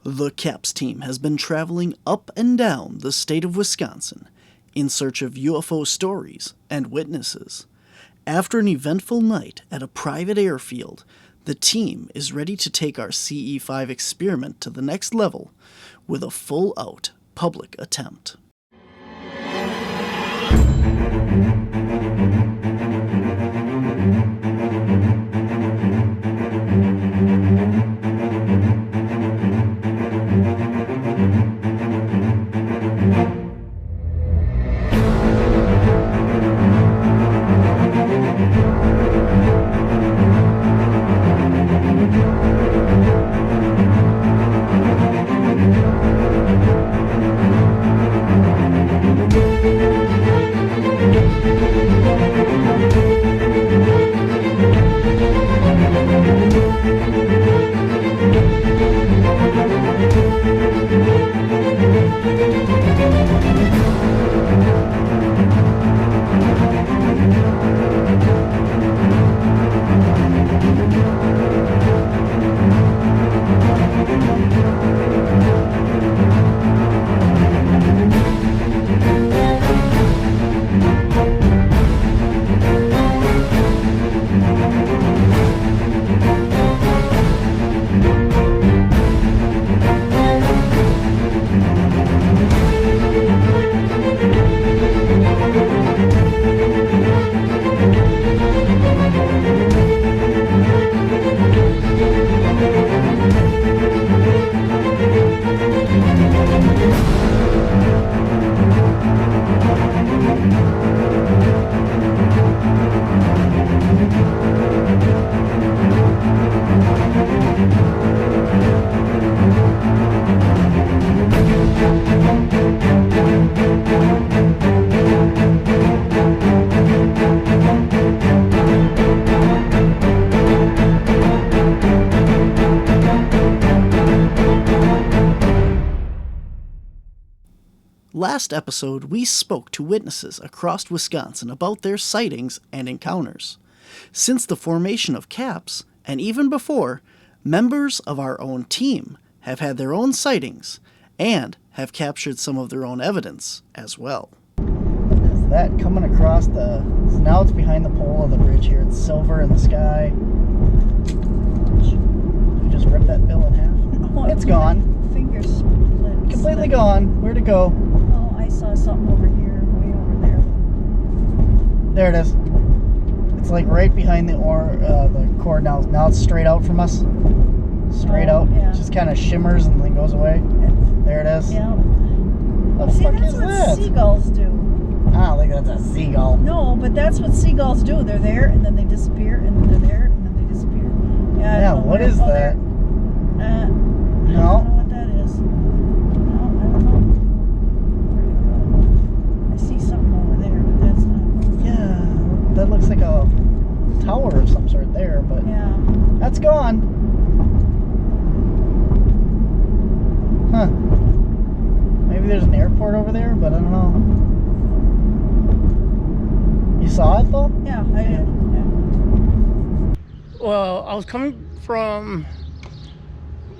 The CAPS team has been traveling up and down the state of Wisconsin in search of UFO stories and witnesses. After an eventful night at a private airfield, the team is ready to take our CE5 experiment to the next level with a full-out public attempt. Last episode, we spoke to witnesses across Wisconsin about their sightings and encounters. Since the formation of CAPS, and even before, members of our own team have had their own sightings and have captured some of their own evidence as well. Is that coming across so now it's behind the pole of the bridge here. It's silver in the sky. You just ripped that bill in half? Oh, it's gone. Fingers split. Completely gone. Where'd it go? Oh, I saw something over here, way over there. There it is. It's like right behind the cord now. Now it's straight out from us. Straight out. Yeah. It just kind of shimmers and then goes away. There it is. Yeah. The See, fuck that's is what that? seagulls do. I don't think that's a seagull. No, but that's what seagulls do. They're there, and then they disappear, and then they're there, and then they disappear. Yeah, what is that? I No. don't know what that is. No, I don't know. Where'd it go? I see something over there, but that's not. Yeah, that looks like a tower of some sort there, but Yeah. that's gone. Huh. Maybe there's an airport over there, but I don't know. You saw it though? Yeah, I did. Yeah. Well, I was coming from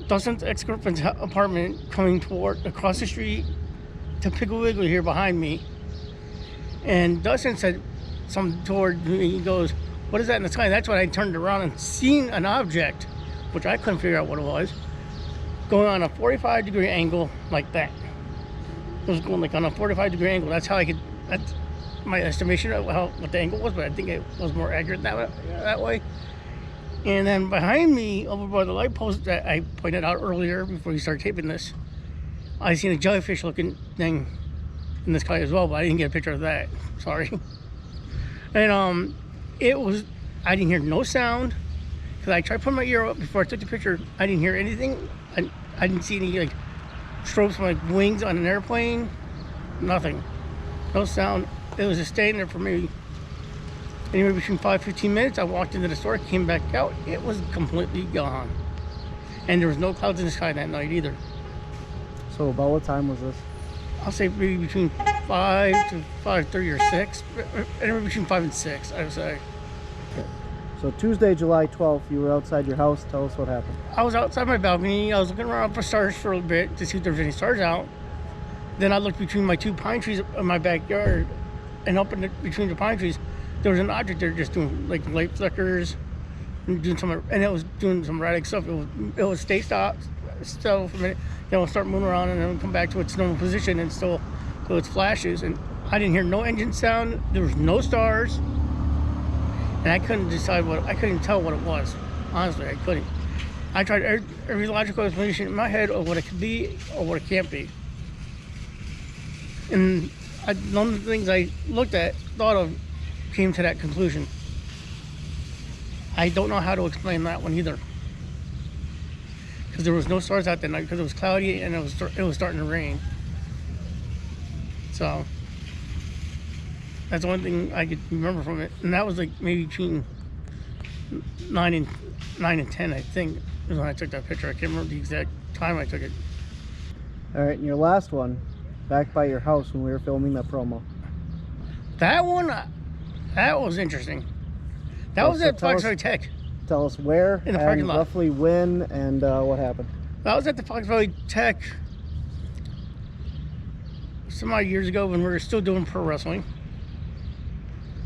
Dustin's ex-girlfriend's apartment, coming toward across the street to Piggly Wiggly here behind me. And Dustin said something toward me. He goes, "What is that in the sky?" That's when I turned around and seen an object, which I couldn't figure out what it was, going on a 45-degree angle like that. It was going like on a 45-degree angle. That's my estimation of what the angle was, but I think it was more accurate that way. And then behind me, over by the light post that I pointed out earlier before you started taping this, I seen a jellyfish-looking thing in the sky as well, but I didn't get a picture of that. Sorry. And I didn't hear no sound, because I tried putting my ear up before I took the picture. I didn't hear anything. I didn't see any like strobes from like wings on an airplane. Nothing. No sound. It was just staying there for maybe anywhere between 5-15 minutes. I walked into the store, came back out. It was completely gone. And there was no clouds in the sky that night either. So about what time was this? I'll say maybe between 5 to 5:30 or 6. Anywhere between 5 and 6, I would say. Okay. So Tuesday, July 12th, you were outside your house. Tell us what happened. I was outside my balcony. I was looking around for stars for a little bit to see if there was any stars out. Then I looked between my 2 pine trees in my backyard, and up between the pine trees, there was an object there just doing like light flickers, and it was doing some erratic stuff. It would stay still for a minute, then it would start moving around, and then it would come back to its normal position and still do its flashes. And I didn't hear no engine sound. There was no stars. And I couldn't tell what it was. Honestly, I couldn't. I tried every logical explanation in my head of what it could be or what it can't be. And none of the things I thought of, came to that conclusion. I don't know how to explain that one either. Because there was no stars out that night because it was cloudy and it was starting to rain. So that's the one thing I could remember from it, and that was like maybe between 9 and 10, I think, is when I took that picture. I can't remember the exact time I took it. All right, and your last one, back by your house when we were filming that promo. That one, that was interesting. That was at Foxvalley Tech. Tell us where in the parking and lot. Roughly when and what happened. That was at the Foxvalley Tech some odd years ago when we were still doing pro wrestling.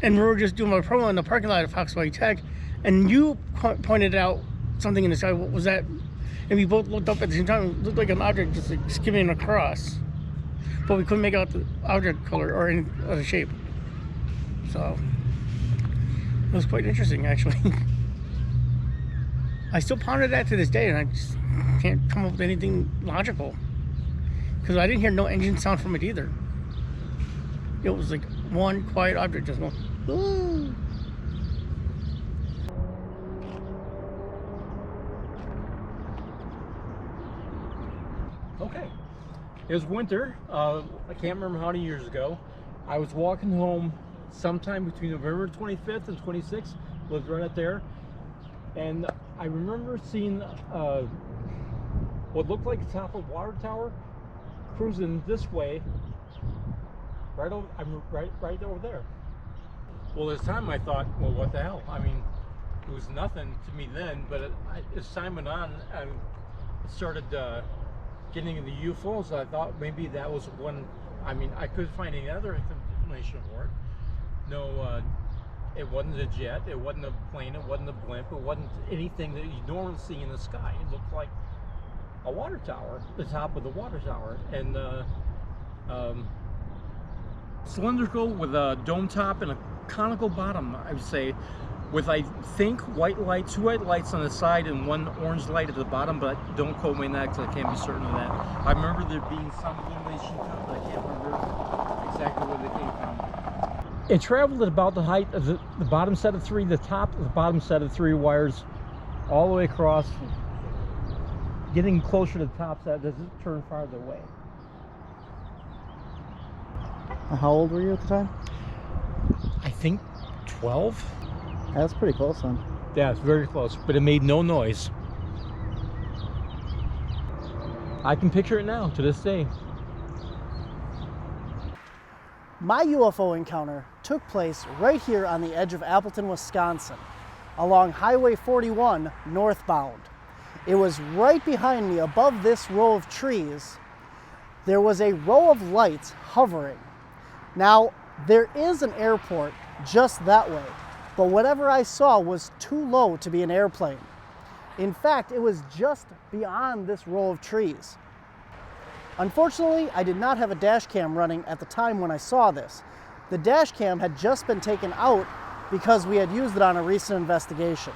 And we were just doing my promo in the parking lot of Foxvalley Tech, and you pointed out something in the sky. What was that? And we both looked up at the same time. It looked like an object just like skimming across, but we couldn't make out the object color or any other shape. So it was quite interesting, actually. I still ponder that to this day, and I just can't come up with anything logical because I didn't hear no engine sound from it either. It was like one quiet object just going. Ooh. Okay. It was winter. I can't remember how many years ago. I was walking home sometime between November 25th and 26th. Lived right up there. And I remember seeing what looked like the top of a water tower cruising this way. Right over, right over there. Well, this time I thought, well, what the hell? I mean, it was nothing to me then, but as time went on, I started getting into UFOs. I thought maybe that was one. I mean, I couldn't find any other explanation for it. No, it wasn't a jet, it wasn't a plane, it wasn't a blimp, it wasn't anything that you normally see in the sky. It looked like a water tower, the top of the water tower, and cylindrical with a dome top and a conical bottom, I would say, with I think two white lights on the side and one orange light at the bottom, but don't quote me on that because I can't be certain of that. I remember there being some illumination to it, but I can't remember exactly where they came from. It traveled at about the height of the bottom set of three, the top of the bottom set of 3 wires, all the way across, getting closer to the top set as it turned farther away. How old were you at the time? I think 12. That's pretty close then. Yeah, it's very close, but it made no noise. I can picture it now to this day. My UFO encounter took place right here on the edge of Appleton, Wisconsin, along Highway 41 northbound. It was right behind me above this row of trees. There was a row of lights hovering. Now, there is an airport just that way, but whatever I saw was too low to be an airplane. In fact, it was just beyond this row of trees. Unfortunately, I did not have a dash cam running at the time when I saw this. The dash cam had just been taken out because we had used it on a recent investigation.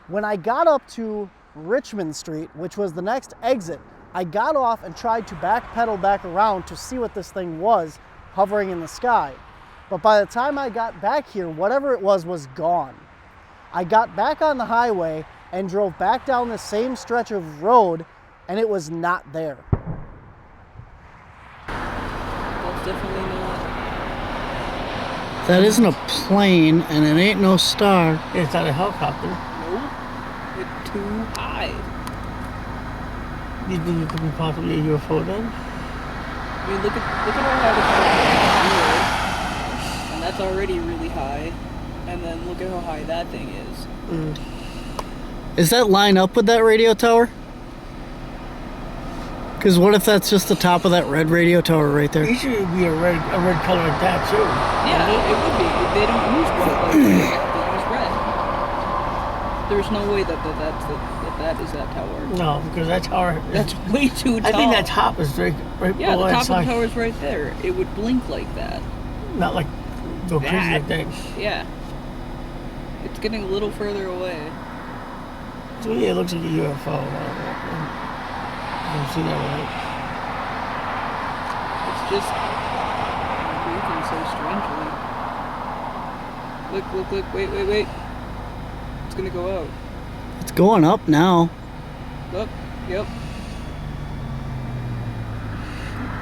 When I got up to Richmond Street, which was the next exit, I got off and tried to backpedal back around to see what this thing was hovering in the sky. But by the time I got back here, whatever it was gone. I got back on the highway and drove back down the same stretch of road, and it was not there. That's definitely not. That isn't a plane, and it ain't no star. It's not a helicopter. Nope. It's too high. You think it could be possibly a UFO then? I mean, look at how high the clouds are, and that's already really high. And then look at how high that thing is. Is that line up with that radio tower? Because what if that's just the top of that red radio tower right there? It should be a red color like that too. Yeah, it would be. They don't use white like that. They use red. There's no way that is that tower. No, because that tower. That's way too tall. I think that top is right Yeah, below the top that of the tower is right there. It would blink like that. Not like go crazy That. like that. Yeah. It's getting a little further away. To me, it looks like a UFO. You can see that, right? It's just blinking so strangely. Look, wait. It's gonna go out. It's going up now. Look, yep.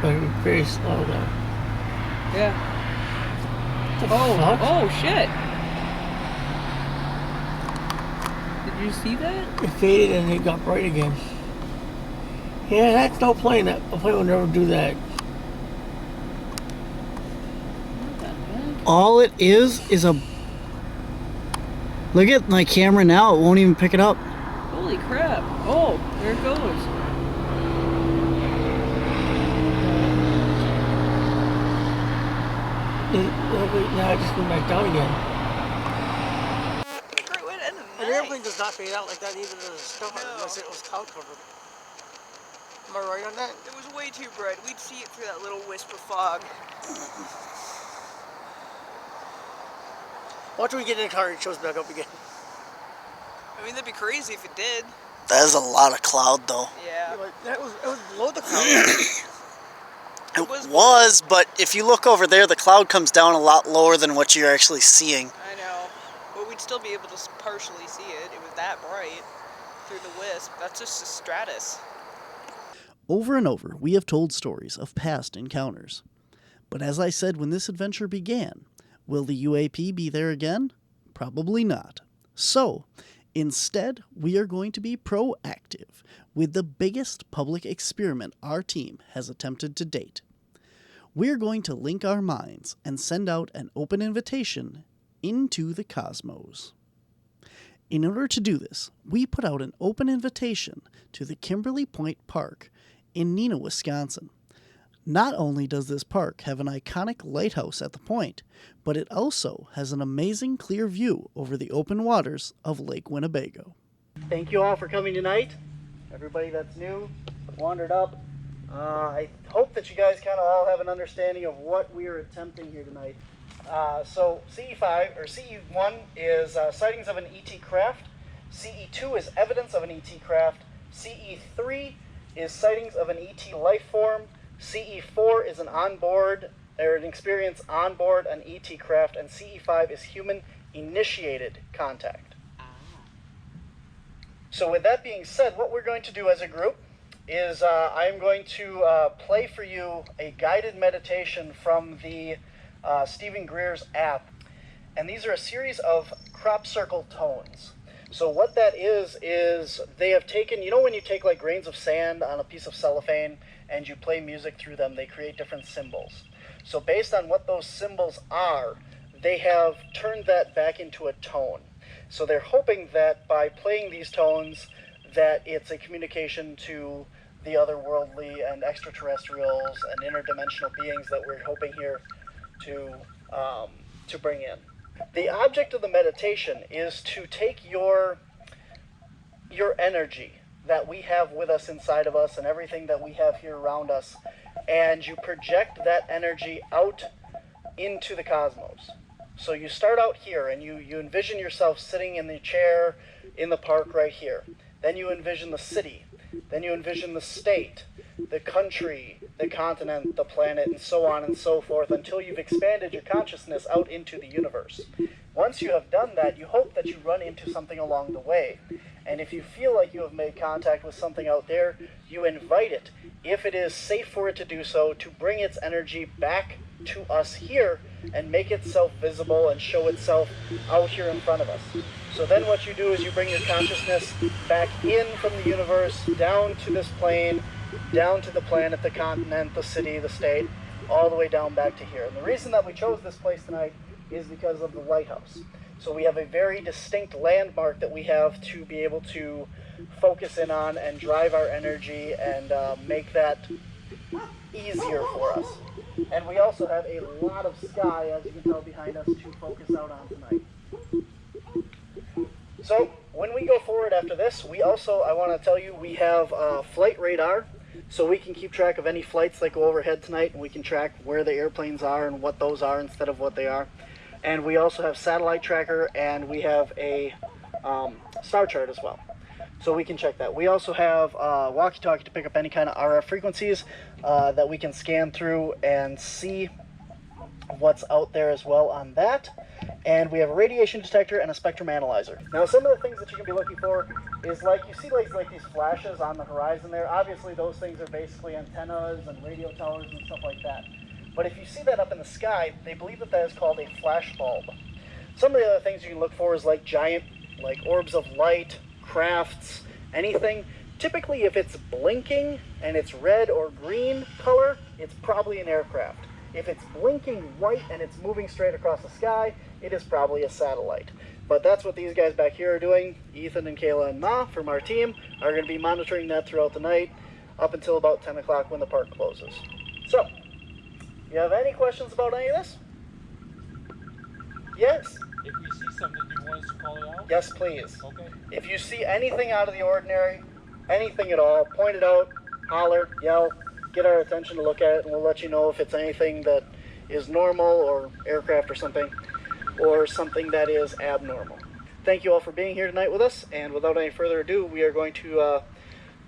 But it's very slow though. Yeah. What the fuck? Oh shit. Did you see that? It faded and it got bright again. Yeah, that's no plane. A plane would never do that. What the heck? All it is a... Look at my camera now. It won't even pick it up. Holy crap. Oh, there it goes. Now it just went back down again. An airplane does not fade out like that, neither does a star, unless it was cloud covered. Am I right on that? It was way too bright. We'd see it through that little wisp of fog. Watch when we get in the car and it shows back up again. I mean, that'd be crazy if it did. That is a lot of cloud, though. Yeah. It was below the cloud. It was, but if you look over there, the cloud comes down a lot lower than what you're actually seeing. I know. But we'd still be able to partially see it. It was that bright through the wisp. That's just the stratus. Over and over, we have told stories of past encounters. But as I said when this adventure began, will the UAP be there again? Probably not. So, instead, we are going to be proactive with the biggest public experiment our team has attempted to date. We're going to link our minds and send out an open invitation into the cosmos. In order to do this, we put out an open invitation to the Kimberly Point Park in Neenah, Wisconsin. Not only does this park have an iconic lighthouse at the point, but it also has an amazing clear view over the open waters of Lake Winnebago. Thank you all for coming tonight. Everybody that's new, wandered up. I hope that you guys kind of all have an understanding of what we are attempting here tonight. So CE5 or CE1 is sightings of an ET craft. CE2 is evidence of an ET craft. CE3 is sightings of an ET life form. CE4 is an experience on board an ET craft, and CE5 is human initiated contact. So with that being said, what we're going to do as a group is I'm going to play for you a guided meditation from the Stephen Greer's app. And these are a series of crop circle tones. So what that is they have taken, you know when you take like grains of sand on a piece of cellophane and you play music through them, they create different symbols. So based on what those symbols are, they have turned that back into a tone. So they're hoping that by playing these tones, that it's a communication to the otherworldly and extraterrestrials and interdimensional beings that we're hoping here to bring in. The object of the meditation is to take your energy that we have with us inside of us and everything that we have here around us, and you project that energy out into the cosmos. So you start out here and you envision yourself sitting in the chair in the park right here. Then you envision the city. Then you envision the state, the country, the continent, the planet, and so on and so forth until you've expanded your consciousness out into the universe. Once you have done that, you hope that you run into something along the way. And if you feel like you have made contact with something out there, you invite it, if it is safe for it to do so, to bring its energy back to us here and make itself visible and show itself out here in front of us. So then what you do is you bring your consciousness back in from the universe, down to this plane, down to the planet, the continent, the city, the state, all the way down back to here. And the reason that we chose this place tonight is because of the lighthouse. So we have a very distinct landmark that we have to be able to focus in on and drive our energy and make that easier for us. And we also have a lot of sky, as you can tell behind us, to focus out on tonight. So when we go forward after this, we also, I want to tell you, we have flight radar, so we can keep track of any flights that go overhead tonight, and we can track where the airplanes are and what those are instead of what they are. And we also have satellite tracker, and we have a star chart as well, so we can check that. We also have walkie-talkie to pick up any kind of RF frequencies that we can scan through and see what's out there as well on that. And we have a radiation detector and a spectrum analyzer. Now, some of the things that you can be looking for is, like, you see like these flashes on the horizon there. Obviously those things are basically antennas and radio towers and stuff like that. But if you see that up in the sky, they believe that that is called a flash bulb. Some of the other things you can look for is like giant, like orbs of light, crafts, anything. Typically, if it's blinking and it's red or green color, it's probably an aircraft. If it's blinking white and it's moving straight across the sky, it is probably a satellite. But that's what these guys back here are doing. Ethan and Kayla and Ma from our team are going to be monitoring that throughout the night up until about 10 o'clock when the park closes. So, you have any questions about any of this? Yes? If we see something, do you want us to call it out? Yes, please. Okay. If you see anything out of the ordinary, anything at all, point it out, holler, yell, get our attention to look at it, and we'll let you know if it's anything that is normal or aircraft or something that is abnormal. Thank you all for being here tonight with us, and without any further ado, we are going to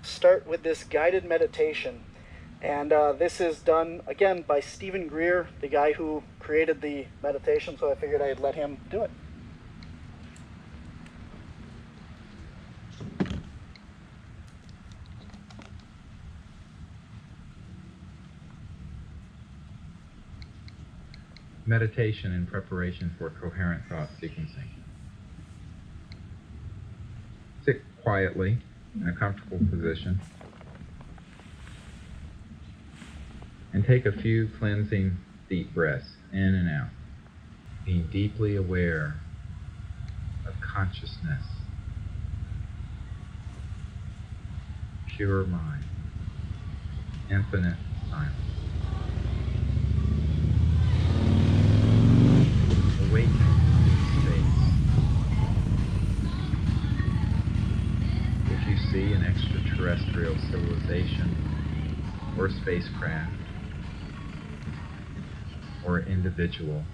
start with this guided meditation. And this is done, again, by Stephen Greer, the guy who created the meditation, so I figured I'd let him do it. Meditation in preparation for coherent thought sequencing. Sit quietly in a comfortable position and take a few cleansing deep breaths in and out, being deeply aware of consciousness, pure mind, infinite silence. Awaken to space. If you see an extraterrestrial civilization or spacecraft or individual,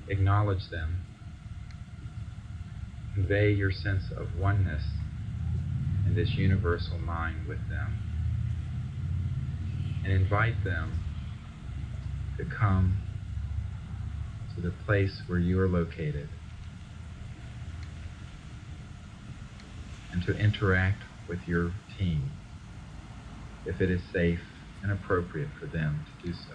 acknowledge them, convey your sense of oneness in this universal mind with them, and invite them to come to the place where you are located and to interact with your team if it is safe and appropriate for them to do so.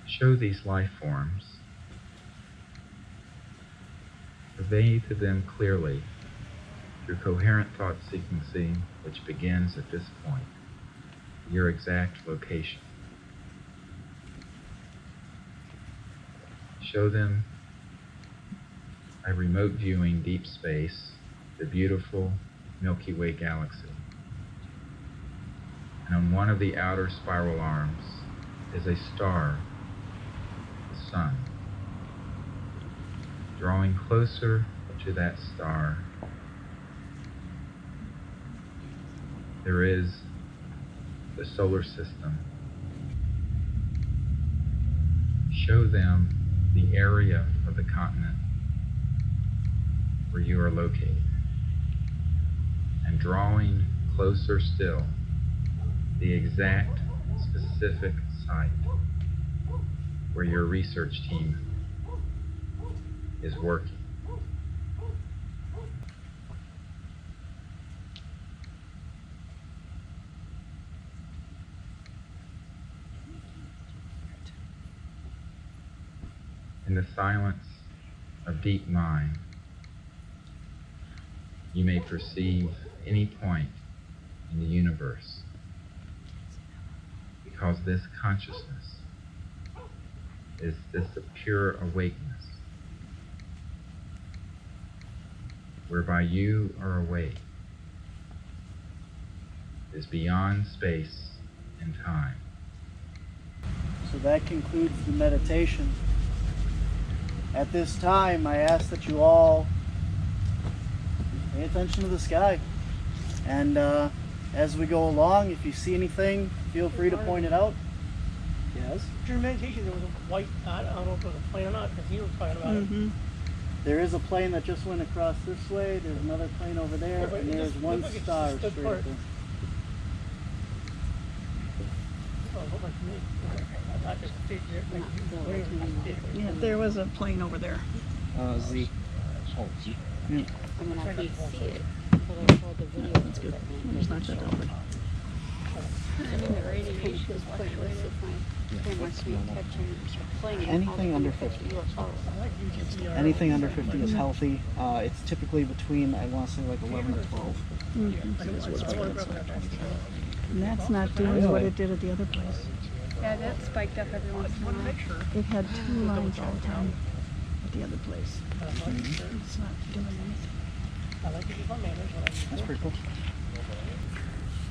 Show these life forms, convey to them clearly through coherent thought sequencing, which begins at this point, your exact location. Show them by remote viewing deep space, the beautiful Milky Way galaxy. And on one of the outer spiral arms is a star, the sun. Drawing closer to that star, there is the solar system. Show them the area of the continent where you are located, and drawing closer still, the exact specific site where your research team is working. In the silence of deep mind, you may perceive any point in the universe, because this consciousness is this a pure awakeness, whereby you are awake, is beyond space and time. So that concludes the meditation. At this time, I ask that you all pay attention to the sky. And as we go along, if you see anything, feel free to point it out. Yes? During meditation, there was a white, I don't know if it was a plane or not, because he was talking about it. There is a plane that just went across this way. There's another plane over there, and there's one star straight up there. Yeah, there was a plane over there. Z. Oh, Z. Yeah. I mean, I can see it, but I saw the video. That's good. We'll just knock that down. I mean, the radiation was pointless if my camera can't catch him playing. Anything under 50. Anything under 50 is healthy. It's typically between, I want to say, like 11 or 12. And that's not doing what it did at the other place. Yeah, that spiked up every once in a while. It had 2 lines all the time at the other place. It's not doing anything. That's pretty cool.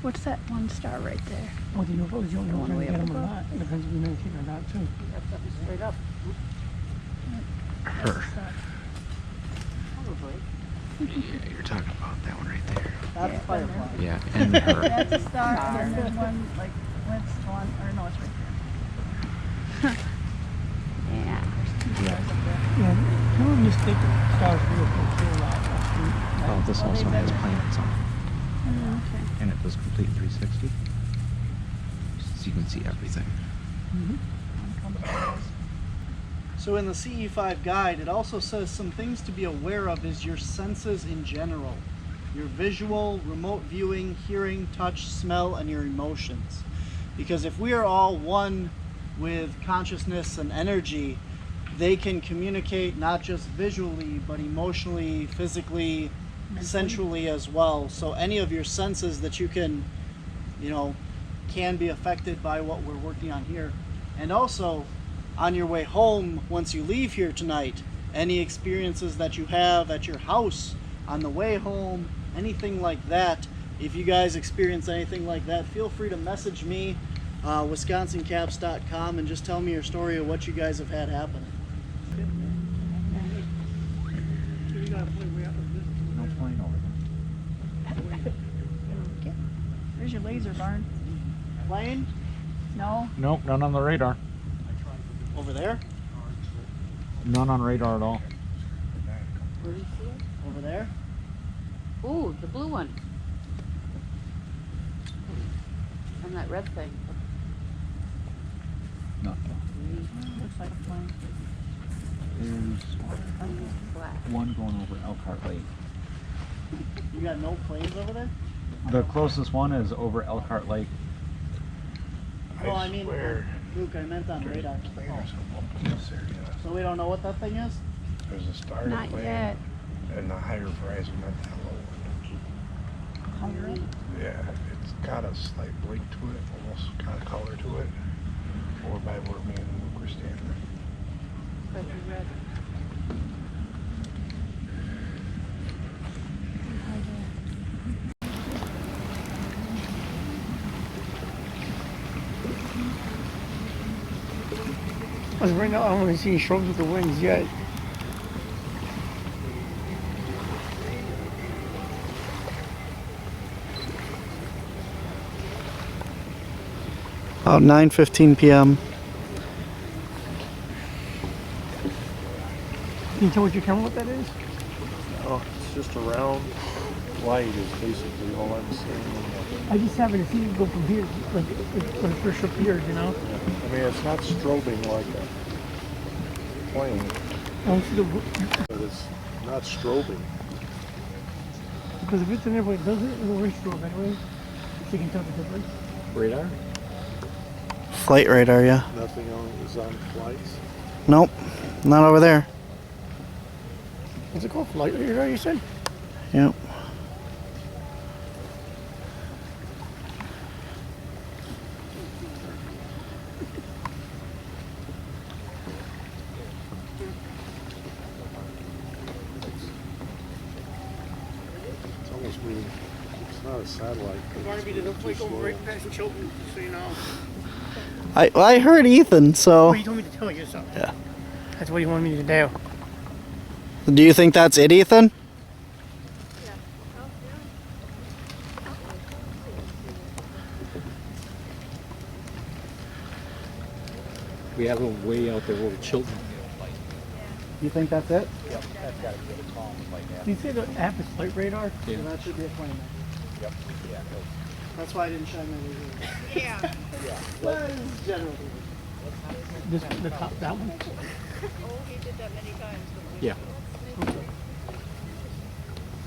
What's that one star right there? Well, the UFOs, you don't know if Going you're way going to up get them or above. not. It depends if you meditate or not, too. Straight up. Her. Yeah, you're talking about that one right there. That's a firefly. Yeah, and her. That's a star, and then there's one like went on, or no, it's right there. Yeah, there's 2 stars up there. Yeah, some of them just take the stars for UFOs too a lot. Oh, this also has planets on it. Okay. And it does complete 360. So you can see everything. So in the CE5 guide, it also says some things to be aware of is your senses in general. Your visual, remote viewing, hearing, touch, smell, and your emotions. Because if we are all one with consciousness and energy, they can communicate not just visually, but emotionally, physically, sensually as well. So any of your senses that you can, can be affected by what we're working on here. And also, on your way home, once you leave here tonight, any experiences that you have at your house on the way home, anything like that, if you guys experience anything like that, feel free to message me, wisconsincaps.com, and just tell me your story of what you guys have had happen. No plane over there. There's your laser barn. Plane? No? Nope, none on the radar. Over there? None on radar at all. Where do you see it? Over there? Ooh, the blue one. From that red thing. Nothing. Looks like a plane. There's Black. one going over Elkhart Lake. You got no planes over there? The closest one is over Elkhart Lake. No, I mean, Luke, I meant on radar. So we don't know what that thing is? There's a star Not plane yet. and the higher horizon, not that low one. Higher up? Yeah, it's got a slight blink to it, almost got a color to it. Over by where me and Luke were standing. But the red. As of right now, I don't want to see any strobes with the wings yet. About 9:15 p.m. Can you tell with your camera what that is? Oh, it's just a round light is basically all I'm seeing. I just happened to see it go from here, like when it first appeared, I mean, it's not strobing like a plane, I don't see the, but it's not strobing. because if it's an airplane, it doesn't, it'll race strobe anyway. So you can tell the difference. Radar? Flight radar, yeah. Nothing on is on flights. Nope, not over there. What's it called? Flight radar, you said? Yep. It's almost moving. It's not a satellite. Barnaby did a flight over right past Chilton, so you know. I heard Ethan, so. Well, he told me to tell you so. Yeah. That's what he wanted me to do. Do you think that's it, Ethan? We have them way out there over Chilton. You think that's it? Yep, that's got to be a calm like that. Do you see the app is flight radar? Yeah. So that should be a plane. Yep. Yeah. That's why I didn't shine my laser. Yeah. Well, generally. The top, that one? Oh, he did that many times. Yeah.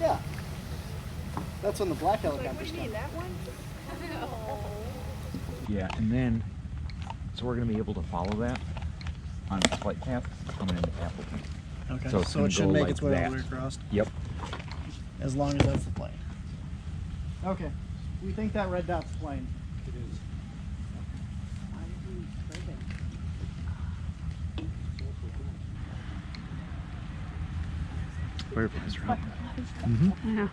Yeah. That's when the black Like, helicopters what do you mean, come. that one? Yeah, and then, so we're going to be able to follow that on the flight path coming into Appleton. Okay. So it's So gonna it should go make like its way all that. the way across. Yep. As long as that's the plane. Okay. We think that red dot's the plane. It is. Fireflies are up. Yeah.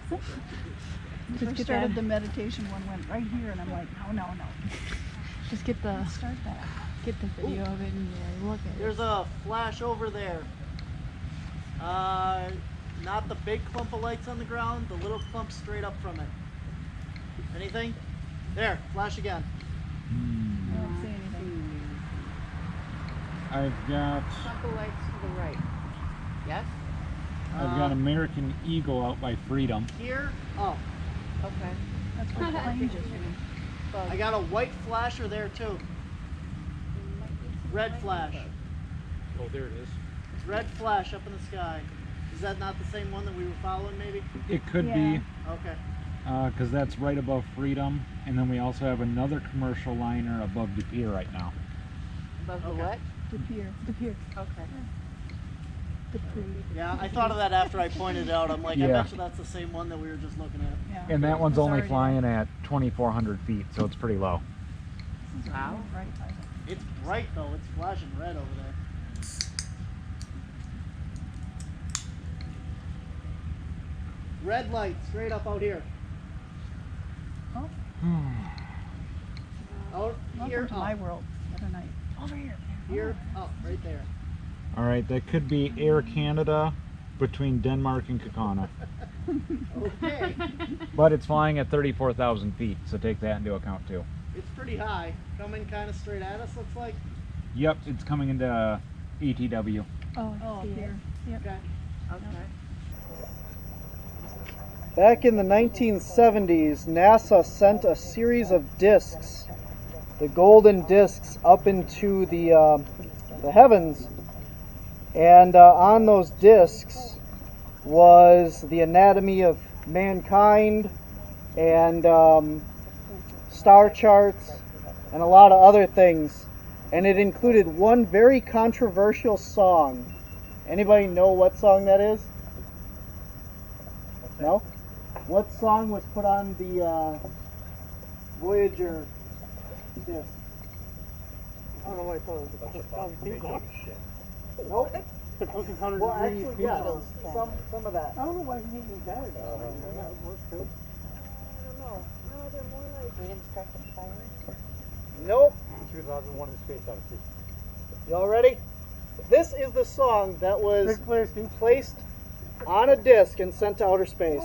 Just started the meditation one went right here, and I'm like, no. Just get the Start that. get the video of it and look at it. There's a flash over there. Not the big clump of lights on the ground, the little clump straight up from it. Anything? There, flash again. I don't see anything. I've got Couple lights to the right. Yes? I've got American Eagle out by Freedom. Here? Oh, Okay. That's what the plane just went. I got a white flasher there too. Red flash. Oh, there it is. Red flash up in the sky. Is that not the same one that we were following maybe? It could Yeah. Okay. be, because that's right above Freedom, and then we also have another commercial liner above DePere right now. Above the Okay. what? The pier. Okay. The pre. Yeah, I thought of that after I pointed it out. I'm like, I Yeah. bet you that's the same one that we were just looking at. Yeah. And that one's It's only already- flying at 2,400 feet, so it's pretty low. This is Wow. Right. It's bright though. It's flashing red over there. Red light straight up out here. Out Welcome here, to up. my world. What a night. Over here. Here, up, right there. All right, that could be Air Canada between Denmark and Kakana. Okay. But it's flying at 34,000 feet, so take that into account too. It's pretty high. Coming kind of straight at us, looks like. Yep, it's coming into ETW. Oh, Oh, I see it. here. Yep. Okay. Okay. Back in the 1970s, NASA sent a series of discs, the golden discs, up into the heavens, and on those discs was the anatomy of mankind and star charts and a lot of other things, and it included one very controversial song. Anybody know what song that is? No? What song was put on the Voyager disc? I don't know what it was. Nope. Well, actually, yeah, some of that. I don't know why he didn't that. That would work too. I don't know. No, they're more like we didn't start the fire. Nope. 2001 in Space Odyssey. Y'all ready? This is the song that was placed on a disc and sent to outer space.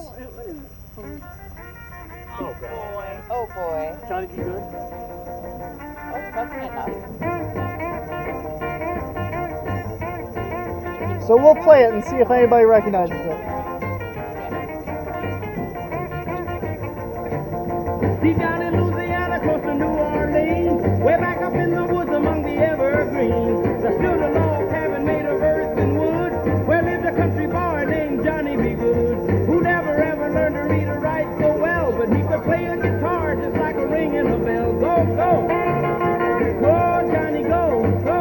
Oh, God. Oh boy. Johnny, be good. Oh, fucking enough. So we'll play it and see if anybody recognizes it. Deep down in Louisiana, close to New Orleans, way back up in the woods among the evergreens, there stood a log cabin made of earth and wood, where lived a country boy named Johnny B. Good, who never ever learned to read or write so well, but he could play a guitar just like a ringing a bell. Go, go! Go, Johnny, go, go!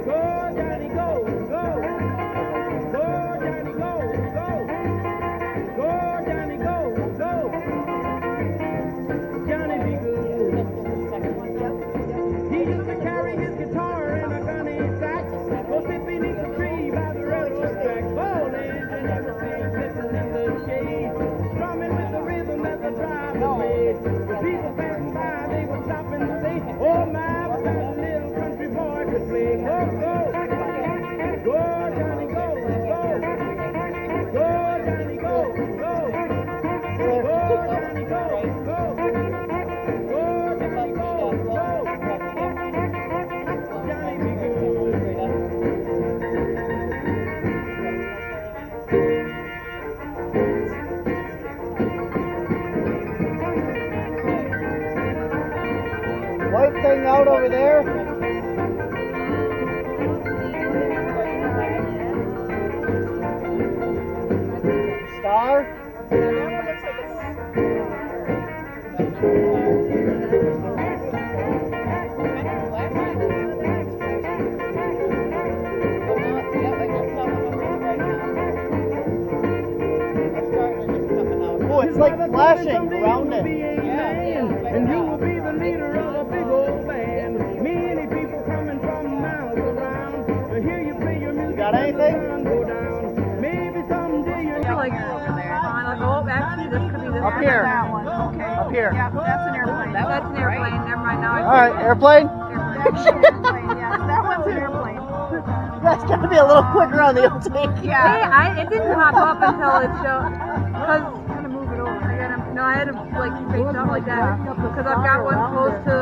Go, Johnny, go, go! Go, Johnny, go! anything out over there? Star? Oh, it's like flashing around it. And you will be the leader of a big old band. Many people coming from miles around to hear you play your music. Got anything? Go down. Maybe someday you're Like over there. Oh, actually, this could be this Up one. here. That one. Okay. Up here. Yeah, that's an airplane. That's an airplane. Never mind. Now I All right, airplane. That's an airplane. Yeah, that one's an airplane. You guys gotta be a little quicker on the uptake. Yeah. Hey, it didn't pop up until it showed. Cause gotta move it over. I had to like face out like that because I've got one close to.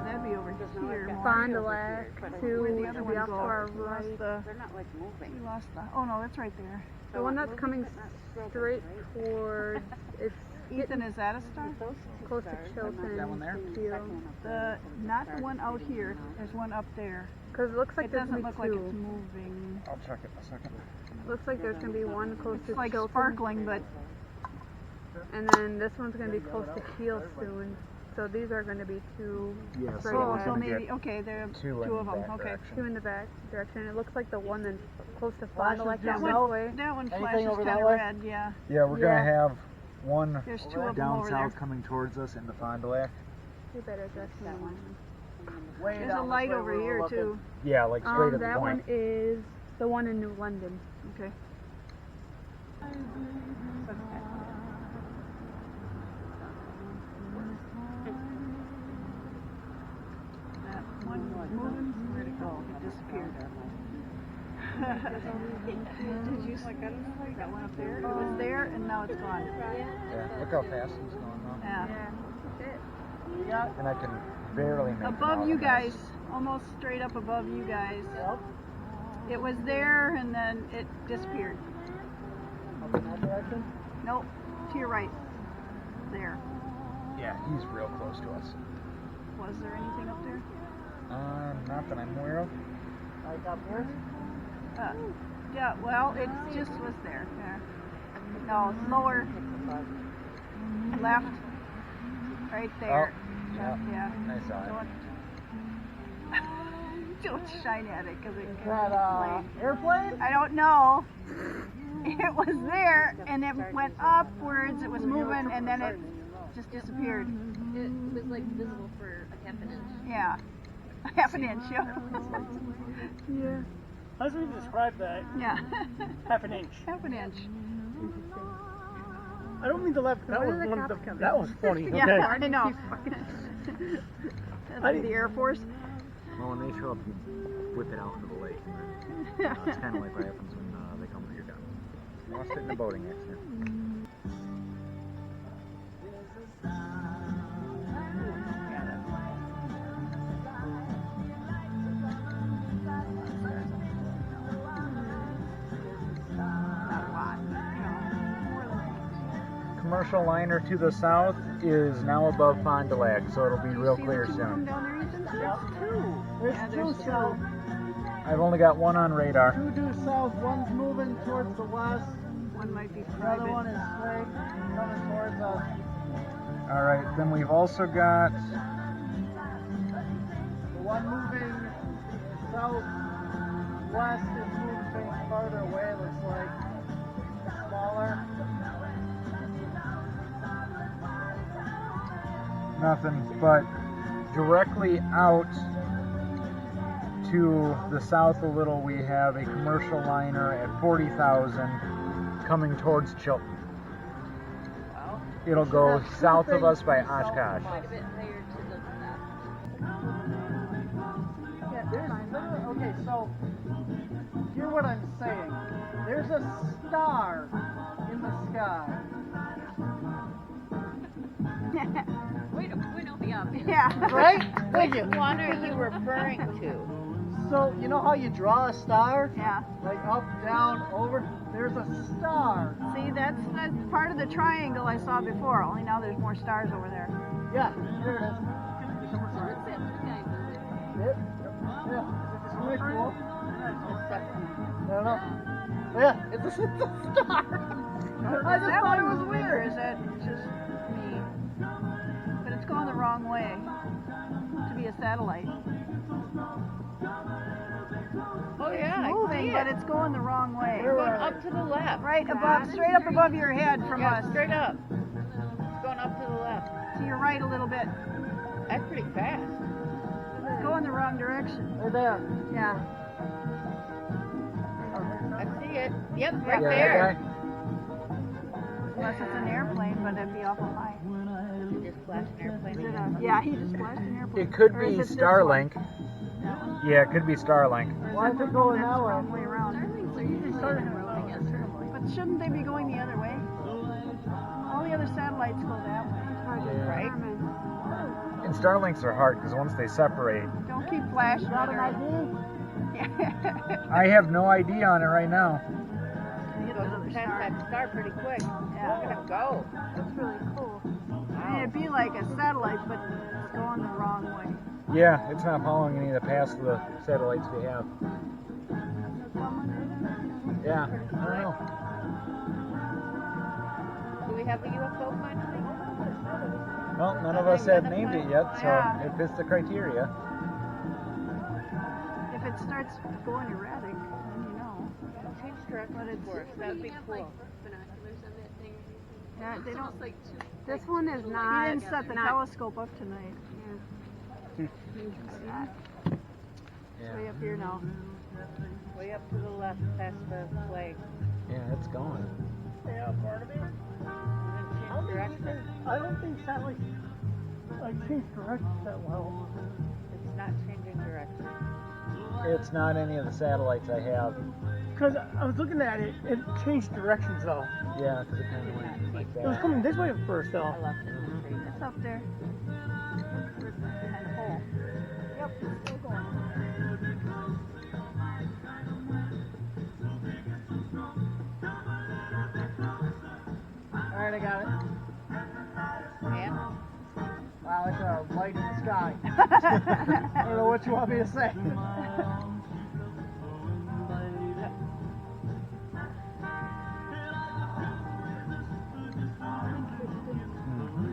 That'd be over here. Fond du Lac to Where'd the other one off to go? our We lost right. the- They're not like moving. We lost the. Oh no, that's right there. The one that's coming straight towards. It's Ethan, is that a star? close to Chilton. That one there? The not the one out here. There's one up there. Because it looks like It there's doesn't gonna be look like two. it's moving. I'll check it in a second. Looks like there's gonna be one close to It's like Chilton. sparkling, but And then this one's gonna be close to Keel soon. So these are gonna be two. Yeah, right so away. so maybe okay. There are two in two of the them. back Okay. direction. Two in the back direction. It looks like the one that's close to Flashes Fond du Lac just that out. way. That one Anything flashes over kind that of way? red. Yeah. Yeah, we're gonna have one There's two of them down over south there. coming towards us in the Fond du Lac. You better address that one. There's a light over here too. Yeah, like straight at the That one point. is the one in New London. Okay. That one moving. Where'd it go? It disappeared. Did you see that one up there? It was there and now it's gone. Yeah, look how fast he's going now. Yeah. And I can barely make him Above out you of this. guys, almost straight up above you guys. It was there and then it disappeared. Up in that direction? Nope, to your right. There. Yeah, he's real close to us. Was there anything up there? Not that I'm aware of. Like up here? Yeah, well, it just was there. There. No, lower. Left. Right there. Oh, yeah. I saw it. Don't shine at it because it Is that airplane? I don't know. It was there and it went upwards. It was moving and then it just disappeared. It was like visible for a half an inch. Yeah, half an inch. Yeah. How do we describe that? Yeah. Half an inch. Half an inch. I don't mean to laugh. That When was are the one of cops the. coming? That was funny. Yeah, Okay. I know. That's the Air Force. Well, when they show up, you whip it out into the lake. And then, it's kind of like what happens when they come for your gun. Lost it in a boating accident. Commercial liner to the south is now above Fond du Lac, so it'll be real clear soon. There's two south. I've only got one on radar. Two due south. One's moving towards the west. One might be The private. other one is straight coming towards us. All right, then we've also got The one moving southwest is moving farther away. Looks like smaller. nothing, but directly out to the south a little, we have a commercial liner at 40,000 coming towards Chilton. It'll go south of us by Oshkosh. Yeah, there's literally, okay, so hear what I'm saying. There's a star in the sky. Yeah. Right? Thank you. Which one are you referring to? So, you know how you draw a star? Yeah. Like up, down, over? There's a star. See, that's part of the triangle I saw before, only now there's more stars over there. Yeah, there it is. I don't know. Yeah, it's a star. Is that what it was weird, or is that just me? But it's going the wrong way to be a satellite. Oh yeah, It's moving, but it's going the wrong way. It's going up to the left. Right above, straight up above your head from Yeah, us. straight up. It's going up to the left. To your right a little bit. That's pretty fast. It's going the wrong direction. Right there. Yeah. I see it. Yep, right Yeah, there. Unless it's an airplane, but it'd be awful high. You just flashed an airplane. Is it a, yeah, he just flashed an airplane. It could Or be is it this Starlink. one? That one. Yeah, it could be Starlink. Why is it going that way? Wrong way around. Starlings are usually starting around, I guess. But shouldn't they be going the other way? All the other satellites go that way. It's hard to Yeah. determine. And Starlinks are hard because once they separate, Don't keep flashing. Got an ID? I have no ID on it right now. Pass that star pretty quick. Yeah. Look at him go. That's really cool. I mean, it'd be like a satellite, but it's going the wrong way. Yeah, it's not following any of the past of the satellites we have. Yeah, I don't know. Do we have a UFO finally? Well, none of us have named it yet, so it fits the criteria. If it starts going erratic, then you know. Change direction for us. That would be cool. Yeah, they don't. This one is not. He didn't set the telescope up tonight. Yeah. It's way up here now. Way up to the left past the flag. Yeah, it's going. Yeah, part of it. Change direction. I don't think satellites change directions that well. It's not changing direction. It's not any of the satellites I have. Because I was looking at it, it changed directions though. Yeah, because it kind of went like It was that. coming this way at first though. I left it straight. It's up there. Behind the pole. Yep, it's still going. Alright, I got it. And? Wow, it's a light in the sky. I don't know what you want me to say.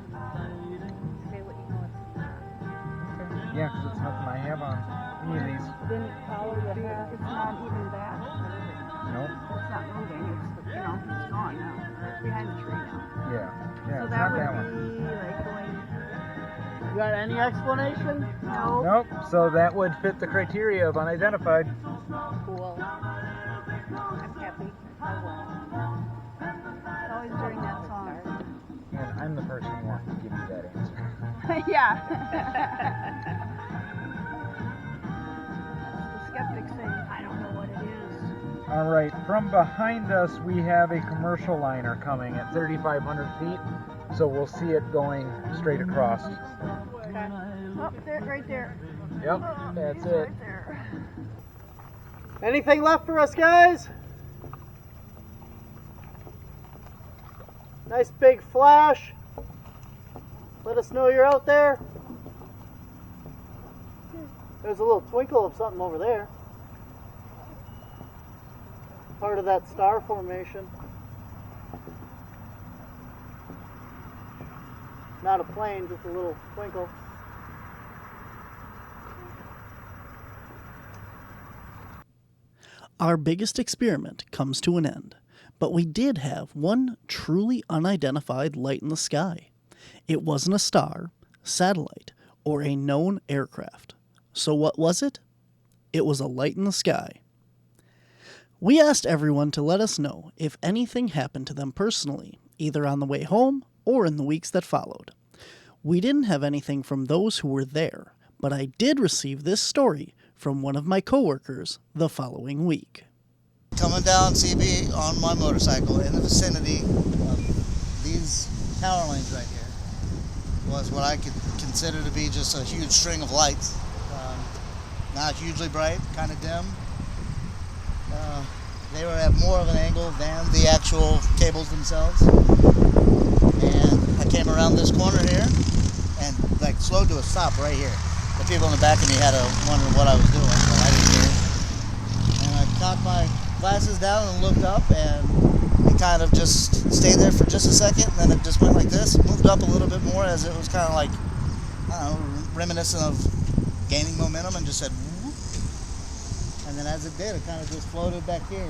Say what you know it's not. Yeah, because it's nothing I have on any of these. Didn't follow the path. It's not even that. Nope. It's not moving. It's, it's gone now. It's behind the tree now. Yeah. Yeah, So it's that not would that one. be like going. You got any explanation? No. Nope. So that would fit the criteria of unidentified. Cool. I'm happy. I won. Always during that song. And I'm the person who wants to give you that answer. Yeah. The skeptic saying, I don't know what it is. All right. From behind us, we have a commercial liner coming at 3,500 feet. So we'll see it going straight across. Oh, there, right there. Yep, that's He's it. Right there. Anything left for us, guys? Nice big flash. Let us know you're out there. There's a little twinkle of something over there. Part of that star formation. Not a plane, just a little twinkle. Our biggest experiment comes to an end, but we did have one truly unidentified light in the sky. It wasn't a star, satellite, or a known aircraft. So what was it? It was a light in the sky. We asked everyone to let us know if anything happened to them personally, either on the way home or in the weeks that followed. We didn't have anything from those who were there, but I did receive this story from one of my coworkers the following week. Coming down CB on my motorcycle in the vicinity of these power lines right here was what I could consider to be just a huge string of lights. Not hugely bright, kind of dim. They were at more of an angle than the actual cables themselves. And I came around this corner here and like slowed to a stop right here. The people in the back of me had to wonder what I was doing, but I didn't care. And I cocked my glasses down and looked up, and it kind of just stayed there for just a second, and then it just went like this, moved up a little bit more as it was kind of like, I don't know, reminiscent of gaining momentum, and just said whoop. And then as it did, it kind of just floated back here.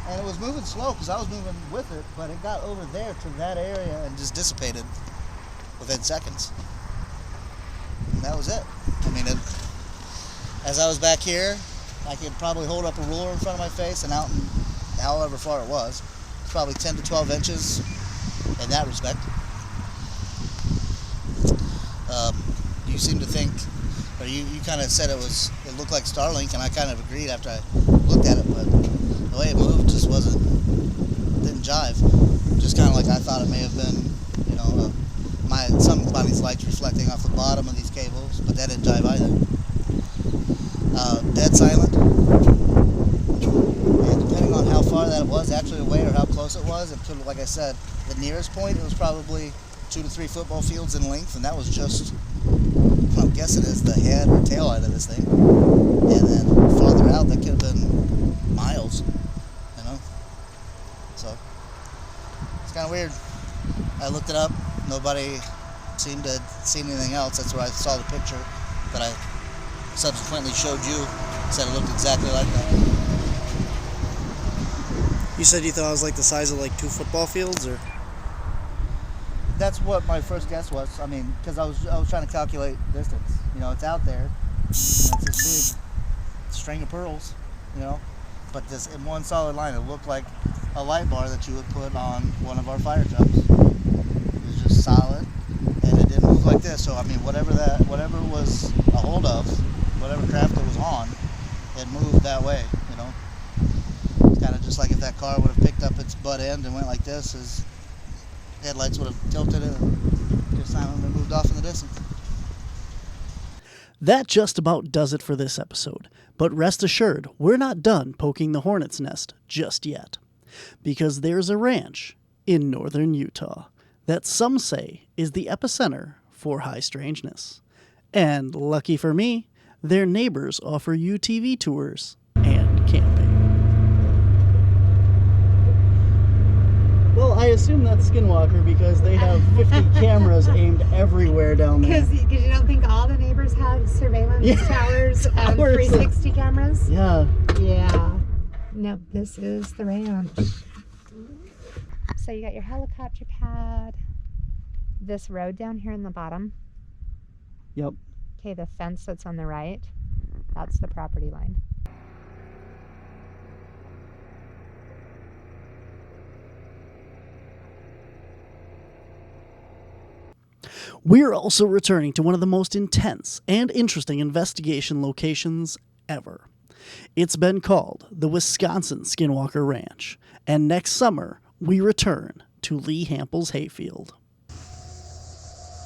And it was moving slow because I was moving with it, but it got over there to that area and just dissipated within seconds. And that was it. I mean, as I was back here, I could probably hold up a ruler in front of my face, and out in however far it was, it's probably 10 to 12 inches in that respect. You seem to think, or you kind of said it looked like Starlink, and I kind of agreed after I looked at it, but the way it moved just didn't jive. Just kind of like I thought it may have been, you know, somebody's lights reflecting off the bottom of these cables, but that didn't jive either. Dead silent. And depending on how far that was actually away or how close it was, like I said, the nearest point, it was probably 2 to 3 football fields in length, and that was just, what I'm guessing is the head or tail end of this thing. And then farther out, that could have been miles, you know? So, it's kind of weird. I looked it up. Nobody seemed to have seen anything else. That's where I saw the picture that I subsequently showed you. Said it looked exactly like that. You said you thought it was like the size of like 2 football fields, or? That's what my first guess was. I mean, because I was trying to calculate distance. You know, it's out there. You know, it's this big string of pearls, you know. But this in one solid line, it looked like a light bar that you would put on one of our fire trucks. It was just solid, and it didn't move like this. So I mean, whatever it was a hold of, whatever craft it was on, it moved that way. You know, it's kind of just like if that car would have picked up its butt end and went like this, his headlights would have tilted it and just silently moved off in the distance. That just about does it for this episode, but rest assured, we're not done poking the hornet's nest just yet. Because there's a ranch in northern Utah that some say is the epicenter for high strangeness. And lucky for me, their neighbors offer UTV tours and camping. Well, I assume that's Skinwalker because they have 50 cameras aimed everywhere down there. Because you don't think all the neighbors have surveillance towers and 360 cameras? Yeah. Yeah. Nope, this is the ranch. So you got your helicopter pad, this road down here in the bottom. Yep. Okay, the fence that's on the right, that's the property line. We're also returning to one of the most intense and interesting investigation locations ever. It's been called the Wisconsin Skinwalker Ranch, and next summer we return to Lee Hample's hayfield.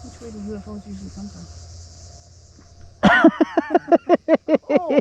Which way do UFOs usually come from? Oh.